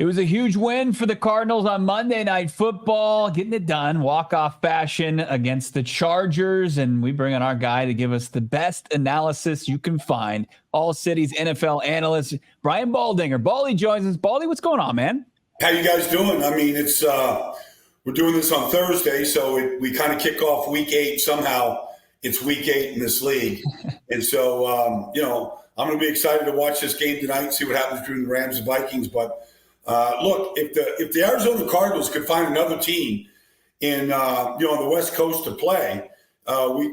It was a huge win for the Cardinals on Monday Night Football, getting it done, walk-off fashion against the Chargers, and we bring on our guy to give us the best analysis you can find. All City's NFL analyst, Brian Baldinger. Baldy joins us. Baldy, what's going on, man? How you guys doing? I mean, it's we're doing this on Thursday, so we kind of kick off Week 8. Somehow it's Week 8 in this league, and so I'm going to be excited to watch this game tonight and see what happens between the Rams and Vikings, but. Look, if the Arizona Cardinals could find another team in on the West Coast to play,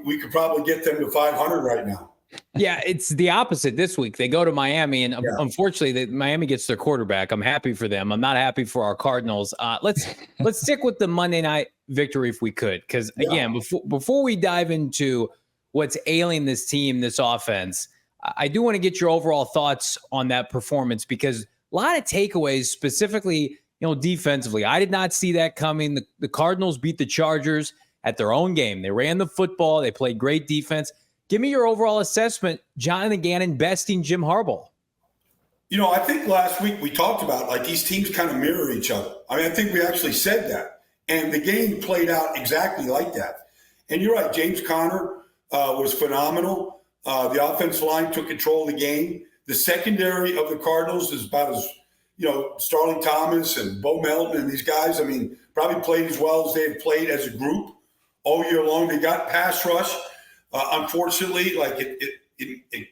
we could probably get them to 500 right now. Yeah, it's the opposite this week. They go to Miami, and unfortunately, Miami gets their quarterback. I'm happy for them. I'm not happy for our Cardinals. Let's stick with the Monday night victory if we could, because again, before we dive into what's ailing this team, this offense, I do want to get your overall thoughts on that performance, because a lot of takeaways, specifically, defensively. I did not see that coming. The Cardinals beat the Chargers at their own game. They ran the football. They played great defense. Give me your overall assessment, Jonathan Gannon besting Jim Harbaugh. I think last week we talked about, these teams kind of mirror each other. I mean, I think we actually said that. And the game played out exactly like that. And you're right, James Conner was phenomenal. The offensive line took control of the game. The secondary of the Cardinals is about as, Starling Thomas and Bo Melton and these guys, probably played as well as they've played as a group all year long. They got pass rush. Unfortunately, it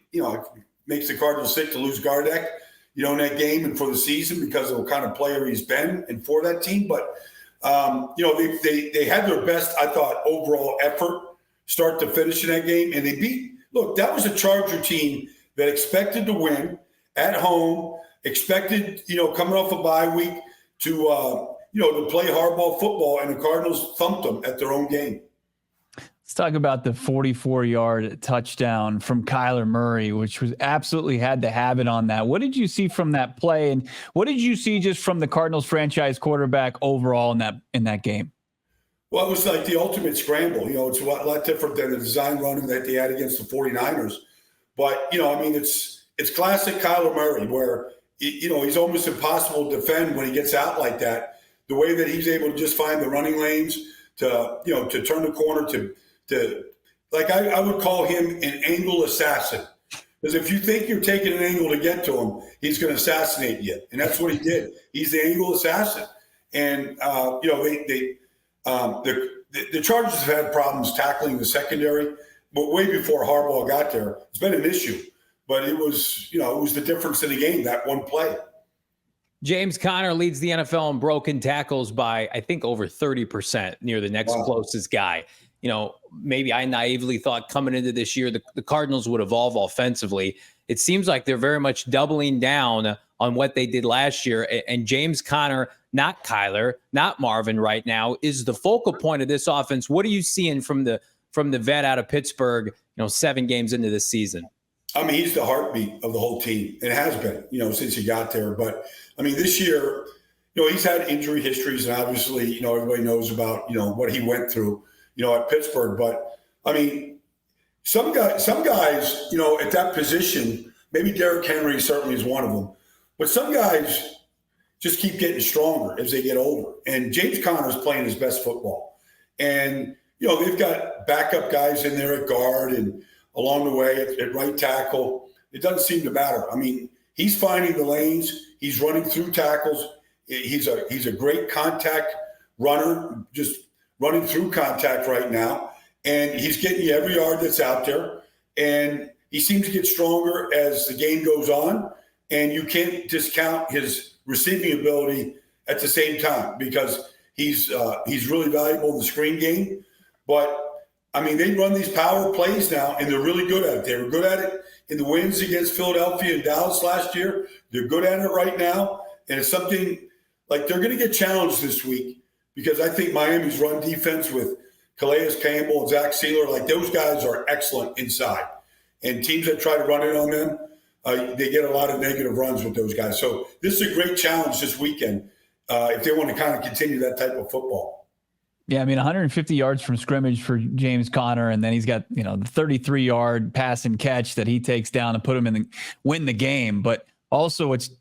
makes the Cardinals sick to lose Gardeck, in that game and for the season because of the kind of player he's been and for that team. But, they had their best, I thought, overall effort start to finish in that game. And that was a Charger team that expected to win at home, expected, coming off a bye week to play hardball football, and the Cardinals thumped them at their own game. Let's talk about the 44-yard touchdown from Kyler Murray, which was absolutely had to have it on that. What did you see from that play, and what did you see just from the Cardinals franchise quarterback overall in that game? Well, it was like the ultimate scramble. It's a lot different than the design running that they had against the 49ers. But, it's classic Kyler Murray where, he's almost impossible to defend when he gets out like that. The way that he's able to just find the running lanes to turn the corner I would call him an angle assassin. Because if you think you're taking an angle to get to him, he's going to assassinate you. And that's what he did. He's the angle assassin. And, the Chargers have had problems tackling the secondary. But way before Harbaugh got there, it's been an issue. But it was the difference in the game, that one play. James Conner leads the NFL in broken tackles by, I think, over 30%, near the next closest guy. Maybe I naively thought coming into this year the Cardinals would evolve offensively. It seems like they're very much doubling down on what they did last year. And James Conner, not Kyler, not Marvin right now, is the focal point of this offense. What are you seeing from the vet out of Pittsburgh, 7 games into this season? He's the heartbeat of the whole team. It has been, since he got there. But, this year, he's had injury histories, and obviously, everybody knows about, what he went through, at Pittsburgh. But, some guys, at that position, maybe Derrick Henry certainly is one of them. But some guys just keep getting stronger as they get older. And James Conner's playing his best football. And, they've got backup guys in there at guard and along the way at right tackle. It doesn't seem to matter. He's finding the lanes. He's running through tackles. He's a great contact runner, just running through contact right now. And he's getting you every yard that's out there. And he seems to get stronger as the game goes on. And you can't discount his receiving ability at the same time because he's really valuable in the screen game. But, they run these power plays now, and they're really good at it. They were good at it in the wins against Philadelphia and Dallas last year. They're good at it right now. And it's something they're going to get challenged this week because I think Miami's run defense with Calais Campbell and Zach Sealer, those guys are excellent inside. And teams that try to run it on them, they get a lot of negative runs with those guys. So this is a great challenge this weekend if they want to kind of continue that type of football. Yeah, 150 yards from scrimmage for James Conner, and then he's got the 33-yard pass and catch that he takes down and put him win the game. But also, it's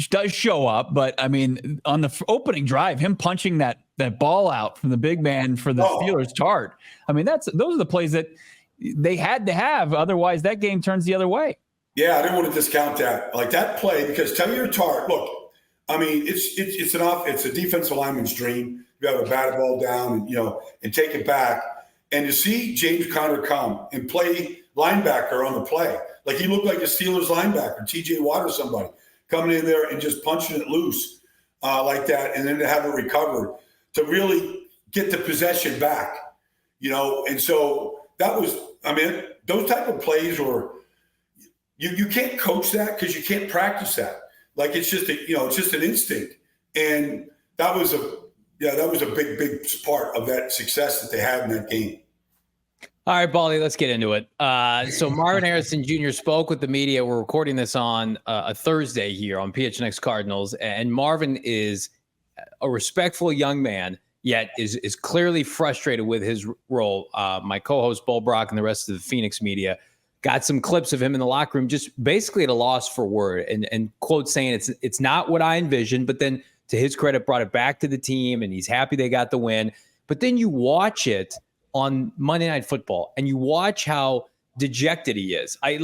does show up, but I mean, on the opening drive, him punching that ball out from the big man for the Steelers Tart. I mean, those are the plays that they had to have. Otherwise, that game turns the other way. Yeah, I didn't want to discount that. Like that play, because Taylor Tart, look, I mean, it's a defensive lineman's dream. You have to bat a ball down and take it back. And to see James Conner come and play linebacker on the play, like he looked like a Steelers linebacker, TJ Watt or somebody, coming in there and just punching it loose like that, and then to have it recovered to really get the possession back, And so that was, I mean, those type of plays were, you can't coach that because you can't practice that. Like it's just it's just an instinct, and that was a big part of that success that they had in that game. All right, Baldy, let's get into it. So Marvin Harrison Jr. spoke with the media. We're recording this on a Thursday here on PHNX Cardinals, and Marvin is a respectful young man, yet is clearly frustrated with his role. My co-host, Bo Brock, and the rest of the Phoenix media got some clips of him in the locker room, just basically at a loss for word, and quote saying it's not what I envisioned, but then to his credit, brought it back to the team, and he's happy they got the win. But then you watch it on Monday Night Football, and you watch how dejected he is. I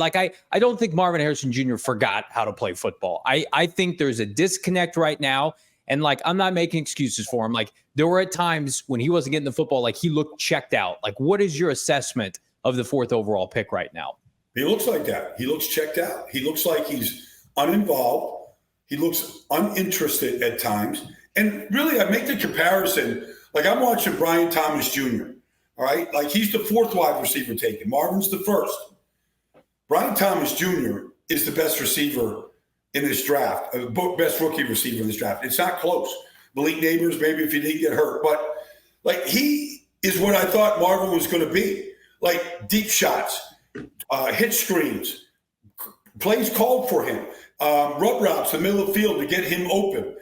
don't think Marvin Harrison Jr. forgot how to play football. I think there's a disconnect right now, and I'm not making excuses for him. There were at times when he wasn't getting the football, he looked checked out. What is your assessment of the 4th overall pick right now? He looks like that. He looks checked out. He looks like he's uninvolved. He looks uninterested at times. And really, I make the comparison. I'm watching Brian Thomas Jr., all right? He's the 4th wide receiver taken. Marvin's the 1st. Brian Thomas Jr. is the best receiver in this draft, best rookie receiver in this draft. It's not close. Malik Neighbors, maybe if he didn't get hurt. But, he is what I thought Marvin was going to be. Deep shots, hit screens, plays called for him, rub routes in the middle of the field to get him open.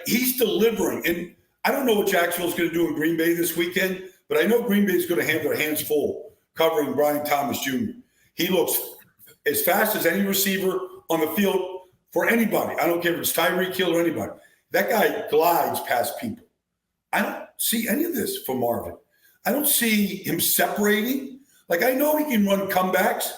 He's delivering. And I don't know what Jacksonville's going to do in Green Bay this weekend, but I know Green Bay is going to have their hands full covering Brian Thomas Jr. He looks as fast as any receiver on the field for anybody. I don't care if it's Tyreek Hill or anybody. That guy glides past people. I don't see any of this from Marvin. I don't see him separating. I know he can run comebacks,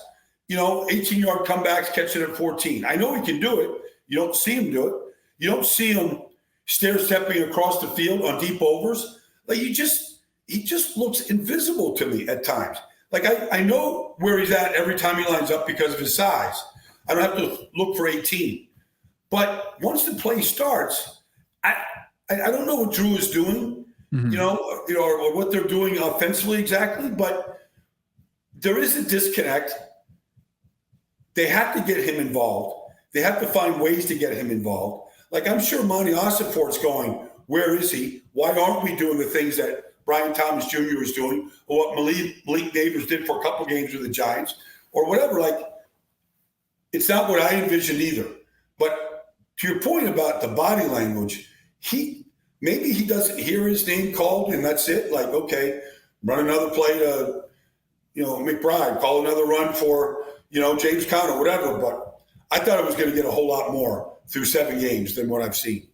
18-yard comebacks, catch it at 14. I know he can do it. You don't see him do it. You don't see him stair-stepping across the field on deep overs. He just looks invisible to me at times. I know where he's at every time he lines up because of his size. I don't have to look for 18. But once the play starts, I don't know what Drew is doing, or what they're doing offensively exactly, but there is a disconnect. They have to get him involved. They have to find ways to get him involved. I'm sure Monty Ossenfort's going, where is he? Why aren't we doing the things that Brian Thomas Jr. is doing, or what Malik Neighbors did for a couple games with the Giants, or whatever? It's not what I envisioned either. But to your point about the body language, maybe he doesn't hear his name called, and that's it. Okay, run another play to McBride, call another run for, James Conner, whatever. But I thought it was going to get a whole lot more through 7 games than what I've seen.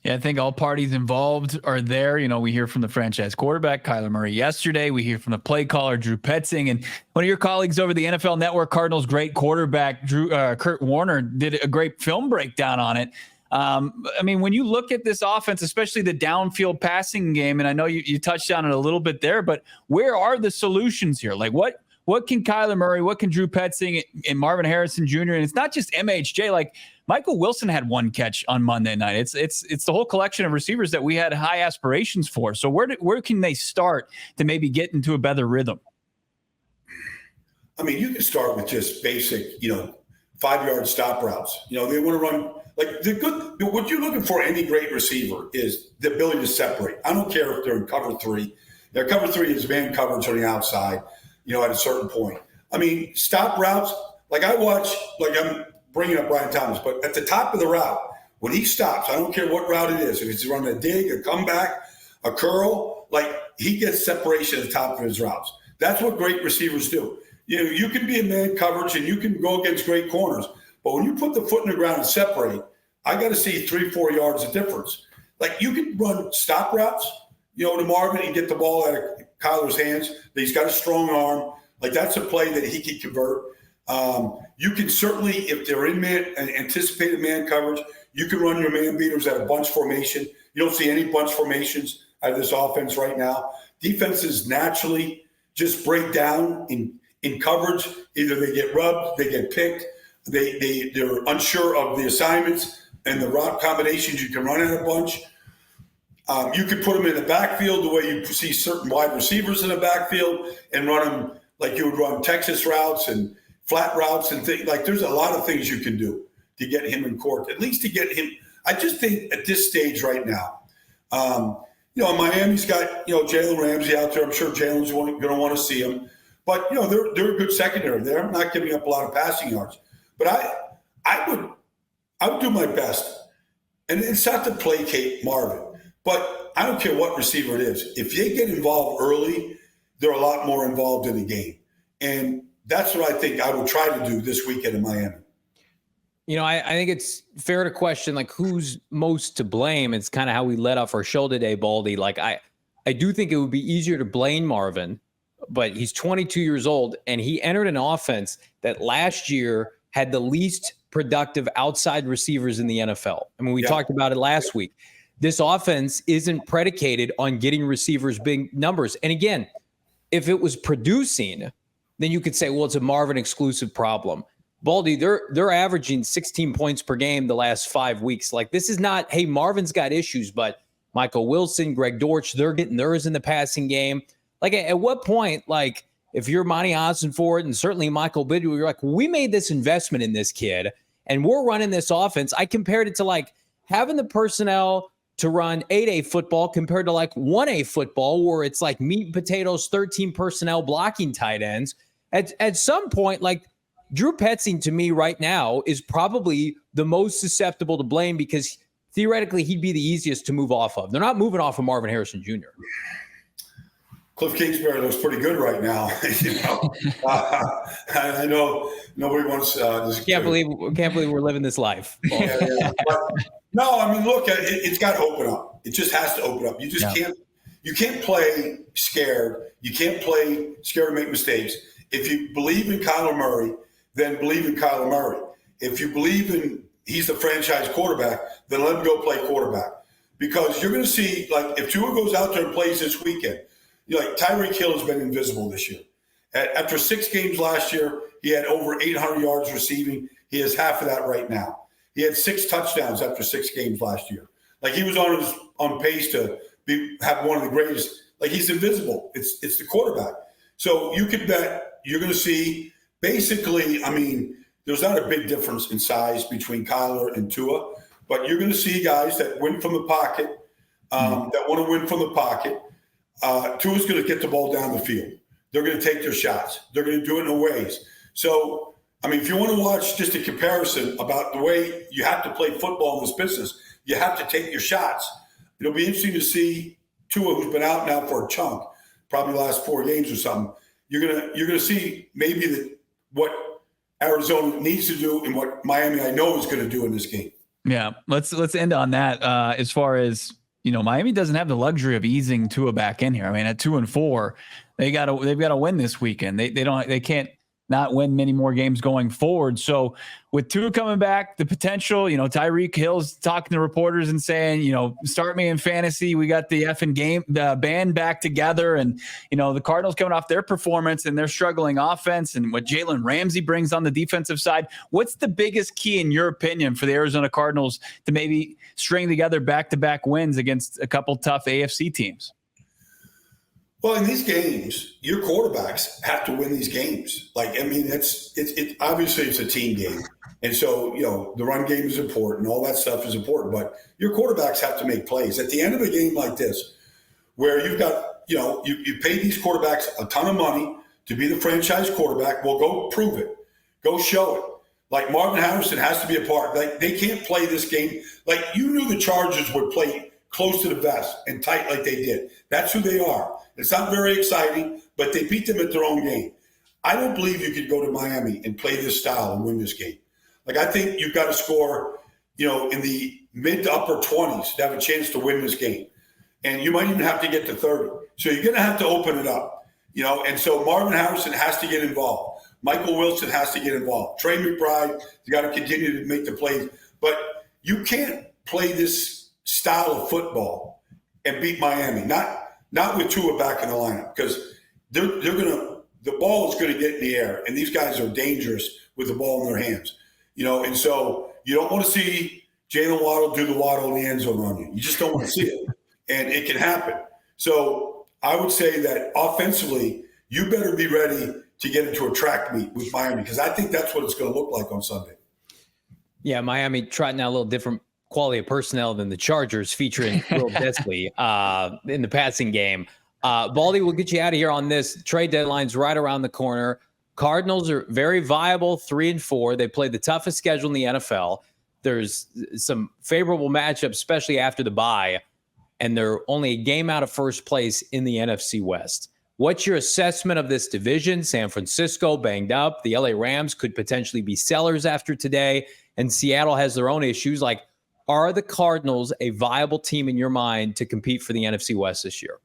Yeah, I think all parties involved are there. We hear from the franchise quarterback, Kyler Murray, yesterday. We hear from the play caller, Drew Petzing. And one of your colleagues over the NFL Network, Cardinals great quarterback, Kurt Warner, did a great film breakdown on it. When you look at this offense, especially the downfield passing game, and I know you touched on it a little bit there, but where are the solutions here? What can Kyler Murray, what can Drew Petzing and Marvin Harrison Jr., and it's not just MHJ, Michael Wilson had 1 catch on Monday night. It's the whole collection of receivers that we had high aspirations for. So where can they start to maybe get into a better rhythm? You can start with just basic, 5-yard stop routes. They want to run what you're looking for any great receiver is the ability to separate. I don't care if they're in cover 3. Cover 3 is man coverage on the outside, at a certain point. Stop routes, I watch, I'm bringing up Brian Thomas, but at the top of the route, when he stops, I don't care what route it is, if it's running a dig, a comeback, a curl, he gets separation at the top of his routes. That's what great receivers do. You can be in man coverage and you can go against great corners, but when you put the foot in the ground and separate, I got to see 3-4 yards of difference. Like you can run stop routes, to Marvin and get the ball out of Kyler's hands. He's got a strong arm. Like that's a play that he can convert. You can certainly, if they're in anticipated man coverage, you can run your man beaters at a bunch formation. You don't see any bunch formations out of this offense right now. Defenses naturally just break down in coverage. Either they get rubbed, they get picked, they're unsure of the assignments and the route combinations. You can run out a bunch. You could put them in the backfield the way you see certain wide receivers in the backfield and run them like you would run Texas routes and flat routes and things. Like there's a lot of things you can do to get him in court, at least to get him. I just think at this stage right now, Miami's got, Jalen Ramsey out there. I'm sure Jalen's going to want to see him. But, they're a good secondary. They're not giving up a lot of passing yards. But I would do my best. And it's not to placate Marvin. But I don't care what receiver it is. If they get involved early, they're a lot more involved in the game. And that's what I think I would try to do this weekend in Miami. I think it's fair to question, like, who's most to blame. It's kind of how we let off our show today, Baldy. Like, I do think it would be easier to blame Marvin, but he's 22 years old, and he entered an offense that last year had the least productive outside receivers in the NFL. I mean, we talked about it last week. This offense isn't predicated on getting receivers big numbers. And again, if it was producing, then you could say, well, it's a Marvin exclusive problem. Baldy, they're averaging 16 points per game the last 5 weeks. Like, this is not, hey, Marvin's got issues, but Michael Wilson, Greg Dortch, they're getting theirs in the passing game. Like, at what point, like, if you're Monty Ossenford and certainly Michael Bidwell, you're like, we made this investment in this kid and we're running this offense. I compared it to like having the personnel to run 8A football compared to like 1A football, where it's like meat and potatoes, 13 personnel blocking tight ends. At some point, like, Drew Petzing to me right now is probably the most susceptible to blame because theoretically he'd be the easiest to move off of. They're not moving off of Marvin Harrison Jr. Cliff Kingsbury looks pretty good right now. I know nobody wants. Can't believe we're living this life. Yeah. But, no, I mean, look, it's got to open up. It just has to open up. You just can't. You can't play scared. You can't play scared to make mistakes. If you believe in Kyler Murray, then believe in Kyler Murray. If you believe in he's the franchise quarterback, then let him go play quarterback. Because you're going to see, like, if Tua goes out there and plays this weekend, like Tyreek Hill has been invisible this year. After 6 games last year, he had over 800 yards receiving. He has half of that right now. He had 6 touchdowns after 6 games last year. Like, he was on pace to have one of the greatest. Like, he's invisible. It's the quarterback. So you could bet you're going to see basically, I mean, there's not a big difference in size between Kyler and Tua, but you're going to see guys that win from the pocket, that want to win from the pocket. Tua's going to get the ball down the field. They're going to take their shots. They're going to do it in ways. So, I mean, if you want to watch just a comparison about the way you have to play football in this business, you have to take your shots. It'll be interesting to see Tua, who's been out now for a chunk, probably the last 4 games or something. You're gonna see maybe what Arizona needs to do and what Miami I know is going to do in this game. Yeah, let's end on that. As far as Miami doesn't have the luxury of easing Tua back in here. I mean, at 2-4, they've got to win this weekend. They can't not win many more games going forward. So with Tua coming back, the potential, Tyreek Hill's talking to reporters and saying, start me in fantasy. We got the band back together, and the Cardinals coming off their performance and their struggling offense, and what Jalen Ramsey brings on the defensive side. What's the biggest key in your opinion for the Arizona Cardinals to maybe string together back-to-back wins against a couple tough AFC teams? Well, in these games, your quarterbacks have to win these games. Like, I mean, it's obviously it's a team game. And so, the run game is important. All that stuff is important. But your quarterbacks have to make plays. At the end of a game like this, where you've got, you pay these quarterbacks a ton of money to be the franchise quarterback, well, go prove it. Go show it. Like, Marvin Harrison has to be a part. Like, they can't play this game. Like, you knew the Chargers would play close to the vest and tight like they did. That's who they are. It's not very exciting, but they beat them at their own game. I don't believe you could go to Miami and play this style and win this game. Like, I think you've got to score in the mid to upper 20s to have a chance to win this game. And you might even have to get to 30. So you're going to have to open it up, and so Marvin Harrison has to get involved. Michael Wilson has to get involved. Trey McBride has got to continue to make the plays. But you can't play this style of football and beat Miami. Not with Tua back in the lineup, because the ball is going to get in the air, and these guys are dangerous with the ball in their hands. And so you don't want to see Jalen Waddle do the Waddle in the end zone on you. You just don't want to see it, and it can happen. So I would say that offensively, you better be ready to get into a track meet with Miami, because I think that's what it's going to look like on Sunday. Yeah, Miami trotting out a little different quality of personnel than the Chargers, featuring Will Dissly in the passing game. Baldy, we'll get you out of here on this. Trade deadline's right around the corner. Cardinals are very viable, 3-4. They play the toughest schedule in the NFL. There's some favorable matchups, especially after the bye, and they're only a game out of first place in the NFC West. What's your assessment of this division? San Francisco banged up. The LA Rams could potentially be sellers after today, and Seattle has their own issues. Like, are the Cardinals a viable team in your mind to compete for the NFC West this year?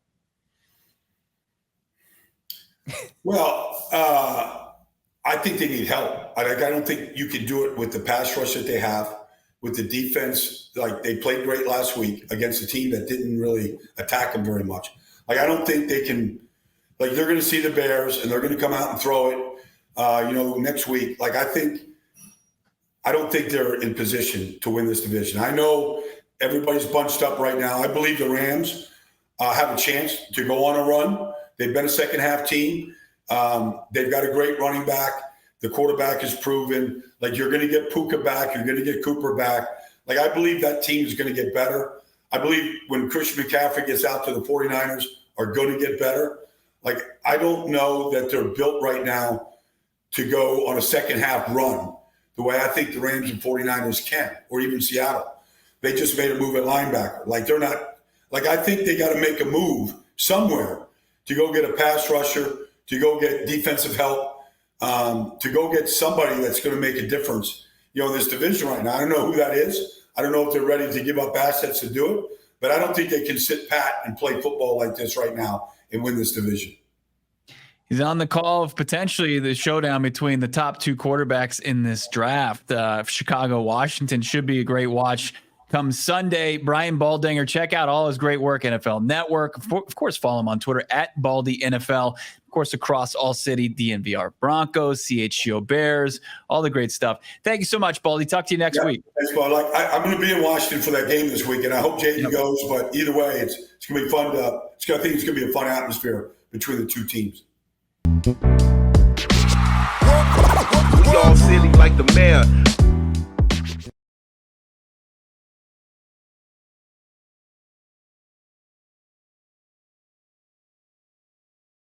Well, I think they need help. I don't think you can do it with the pass rush that they have, with the defense. Like, they played great last week against a team that didn't really attack them very much. Like, I don't think they can. Like, they're going to see the Bears, and they're going to come out and throw it, next week. Like, I don't think they're in position to win this division. I know everybody's bunched up right now. I believe the Rams have a chance to go on a run. They've been a second-half team. They've got a great running back. The quarterback is proven. Like, you're going to get Puka back. You're going to get Cooper back. Like, I believe that team is going to get better. I believe when Christian McCaffrey gets out to the 49ers are going to get better. Like, I don't know that they're built right now to go on a second-half run the way I think the Rams and 49ers can, or even Seattle. They just made a move at linebacker. Like, they're not – like, I think they got to make a move somewhere to go get a pass rusher, to go get defensive help, to go get somebody that's going to make a difference, in this division right now. I don't know who that is. I don't know if they're ready to give up assets to do it, but I don't think they can sit pat and play football like this right now and win this division. He's on the call of potentially the showdown between the top two quarterbacks in this draft. Chicago, Washington should be a great watch come Sunday. Brian Baldinger, check out all his great work, NFL Network. Of course, follow him on Twitter at Baldy NFL. Of course, across all city, DNVR Broncos, CHGO Bears, all the great stuff. Thank you so much, Baldy. Talk to you next week. Thanks, Bud. I'm going to be in Washington for that game this week, and I hope Jaden goes. But either way, it's going to be fun. I think it's going to be a fun atmosphere between the two teams. We all silly like the mayor.